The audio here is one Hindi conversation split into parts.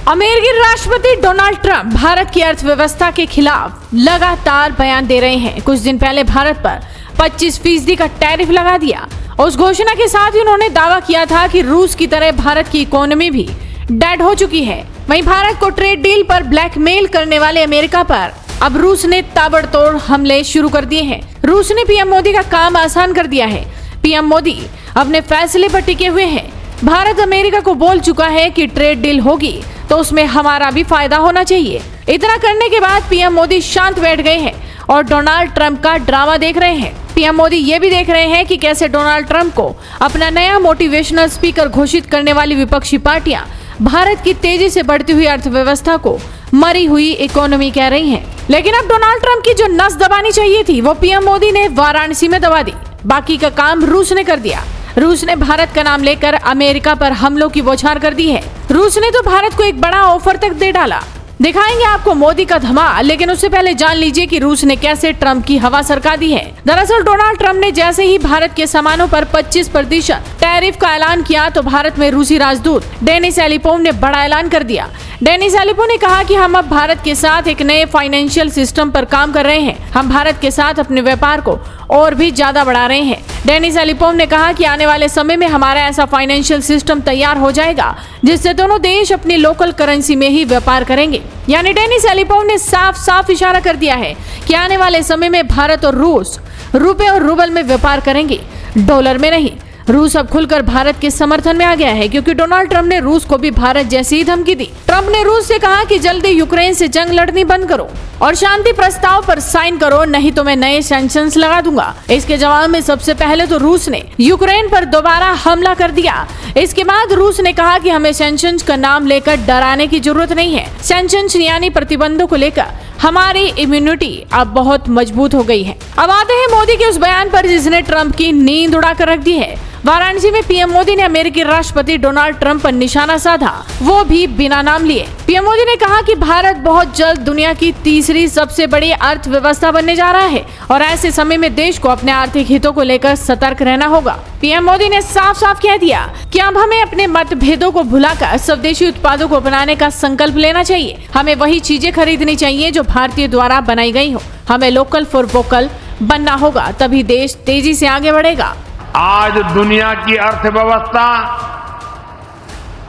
अमेरिकी राष्ट्रपति डोनाल्ड ट्रंप भारत की अर्थव्यवस्था के खिलाफ लगातार बयान दे रहे हैं। कुछ दिन पहले भारत पर 25% का टैरिफ लगा दिया। उस घोषणा के साथ ही उन्होंने दावा किया था कि रूस की तरह भारत की इकोनॉमी भी डेड हो चुकी है। वहीं भारत को ट्रेड डील पर ब्लैकमेल करने वाले अमेरिका पर अब रूस ने ताबड़तोड़ हमले शुरू कर दिए हैं। रूस ने पीएम मोदी का काम आसान कर दिया है। पीएम मोदी अपने फैसले पर टिके हुए हैं। भारत अमेरिका को बोल चुका है कि ट्रेड डील होगी तो उसमें हमारा भी फायदा होना चाहिए। इतना करने के बाद पीएम मोदी शांत बैठ गए हैं और डोनाल्ड ट्रंप का ड्रामा देख रहे हैं। पीएम मोदी ये भी देख रहे हैं कि कैसे डोनाल्ड ट्रंप को अपना नया मोटिवेशनल स्पीकर घोषित करने वाली विपक्षी पार्टियां भारत की तेजी से बढ़ती हुई अर्थव्यवस्था को मरी हुई इकोनॉमी कह रही हैं। लेकिन अब डोनाल्ड ट्रंप की जो नस दबानी चाहिए थी वो पीएम मोदी ने वाराणसी में दबा दी। बाकी का काम रूस ने कर दिया। रूस ने भारत का नाम लेकर अमेरिका पर हमलों की बौछार कर दी है। रूस ने तो भारत को एक बड़ा ऑफर तक दे डाला। दिखाएंगे आपको मोदी का धमाल, लेकिन उससे पहले जान लीजिए कि रूस ने कैसे ट्रंप की हवा सरका दी है। दरअसल डोनाल्ड ट्रंप ने जैसे ही भारत के सामानों पर 25% टैरिफ का ऐलान किया तो भारत में रूसी राजदूत डेनिस एलिपोव ने बड़ा ऐलान कर दिया। डेनिस एलिपोव ने कहा कि हम अब भारत के साथ एक नए फाइनेंशियल सिस्टम पर काम कर रहे हैं। हम भारत के साथ अपने व्यापार को और भी ज्यादा बढ़ा रहे हैं। डेनिस एलिपोव ने कहा कि आने वाले समय में हमारा ऐसा फाइनेंशियल सिस्टम तैयार हो जाएगा जिससे दोनों देश अपनी लोकल करेंसी में ही व्यापार करेंगे। यानी डेनिस एलिपोव ने साफ साफ इशारा कर दिया है कि आने वाले समय में भारत और रूस रुपए और रूबल में व्यापार करेंगे, डॉलर में नहीं। रूस अब खुलकर भारत के समर्थन में आ गया है क्योंकि डोनाल्ड ट्रंप ने रूस को भी भारत जैसी ही धमकी दी। ट्रंप ने रूस से कहा कि जल्दी यूक्रेन से जंग लड़नी बंद करो और शांति प्रस्ताव पर साइन करो, नहीं तो मैं नए सैंक्शंस लगा दूंगा। इसके जवाब में सबसे पहले तो रूस ने यूक्रेन पर दोबारा हमला कर दिया। इसके बाद रूस ने कहा कि हमें सैंक्शंस का नाम लेकर डराने की जरूरत नहीं है। सैंक्शंस यानी प्रतिबंधों को लेकर हमारी इम्यूनिटी अब बहुत मजबूत हो गई है। अब आते हैं मोदी के उस बयान पर जिसने ट्रंप की नींद उड़ाकर रख दी है। वाराणसी में पीएम मोदी ने अमेरिकी राष्ट्रपति डोनाल्ड ट्रंप पर निशाना साधा, वो भी बिना नाम लिए। पीएम मोदी ने कहा कि भारत बहुत जल्द दुनिया की तीसरी सबसे बड़ी अर्थव्यवस्था बनने जा रहा है और ऐसे समय में देश को अपने आर्थिक हितों को लेकर सतर्क रहना होगा। पीएम मोदी ने साफ साफ कह दिया कि अब हमें अपने मतभेदों को भुलाकर स्वदेशी उत्पादों को अपनाने का संकल्प लेना चाहिए। हमें वही चीजें खरीदनी चाहिए जो भारतीय द्वारा बनाई गई हो। हमें लोकल फॉर वोकल बनना होगा, तभी देश तेजी से आगे बढ़ेगा। आज दुनिया की अर्थव्यवस्था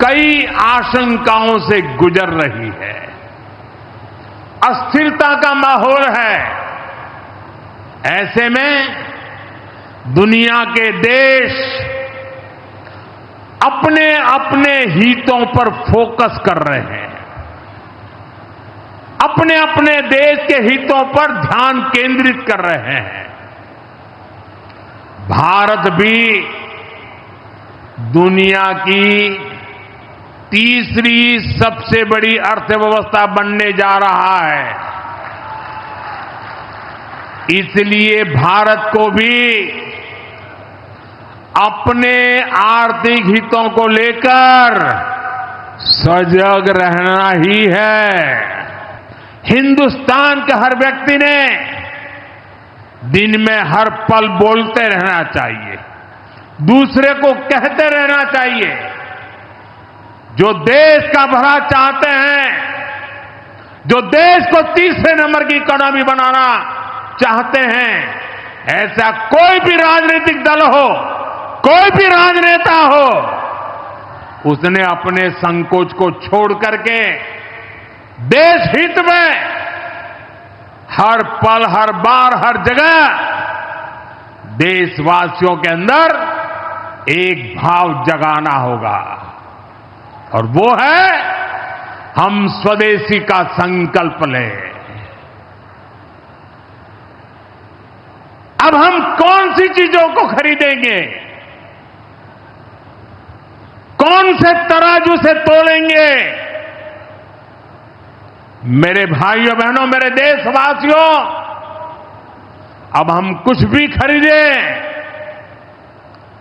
कई आशंकाओं से गुजर रही है। अस्थिरता का माहौल है। ऐसे में दुनिया के देश अपने अपने हितों पर फोकस कर रहे हैं। अपने अपने देश के हितों पर ध्यान केंद्रित कर रहे हैं। भारत भी दुनिया की तीसरी सबसे बड़ी अर्थव्यवस्था बनने जा रहा है। इसलिए भारत को भी अपने आर्थिक हितों को लेकर सजग रहना ही है। हिंदुस्तान के हर व्यक्ति ने दिन में हर पल बोलते रहना चाहिए, दूसरे को कहते रहना चाहिए। जो देश का भला चाहते हैं, जो देश को तीसरे नंबर की इकोनॉमी बनाना चाहते हैं, ऐसा कोई भी राजनीतिक दल हो, कोई भी राजनेता हो, उसने अपने संकोच को छोड़ करके देश हित में हर पल, हर बार, हर जगह देशवासियों के अंदर एक भाव जगाना होगा और वो है हम स्वदेशी का संकल्प लें। अब हम कौन सी चीजों को खरीदेंगे, कौन से तराजू से तोलेंगे? मेरे भाइयों बहनों, मेरे देशवासियों, अब हम कुछ भी खरीदें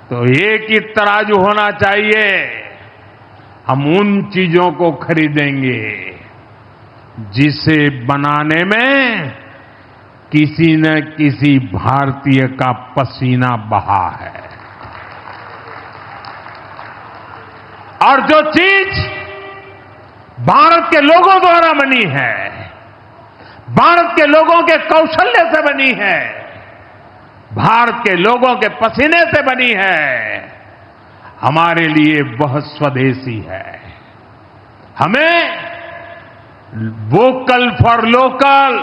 तो एक ही तराजू होना चाहिए। हम उन चीजों को खरीदेंगे जिसे बनाने में किसी न किसी भारतीय का पसीना बहा है। और जो चीज भारत के लोगों द्वारा बनी है, भारत के लोगों के कौशल्य से बनी है, भारत के लोगों के पसीने से बनी है, हमारे लिए बहुत स्वदेशी है। हमें vocal for local,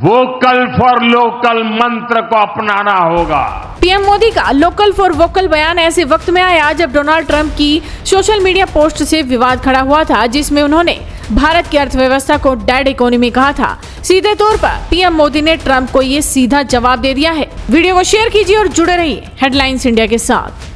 vocal for local मंत्र को अपनाना होगा। पीएम मोदी का लोकल फॉर वोकल बयान ऐसे वक्त में आया जब डोनाल्ड ट्रंप की सोशल मीडिया पोस्ट से विवाद खड़ा हुआ था, जिसमें उन्होंने भारत की अर्थव्यवस्था को डेड इकोनॉमी कहा था। सीधे तौर पर पीएम मोदी ने ट्रंप को ये सीधा जवाब दे दिया है। वीडियो को शेयर कीजिए और जुड़े रहिए हेडलाइंस इंडिया के साथ।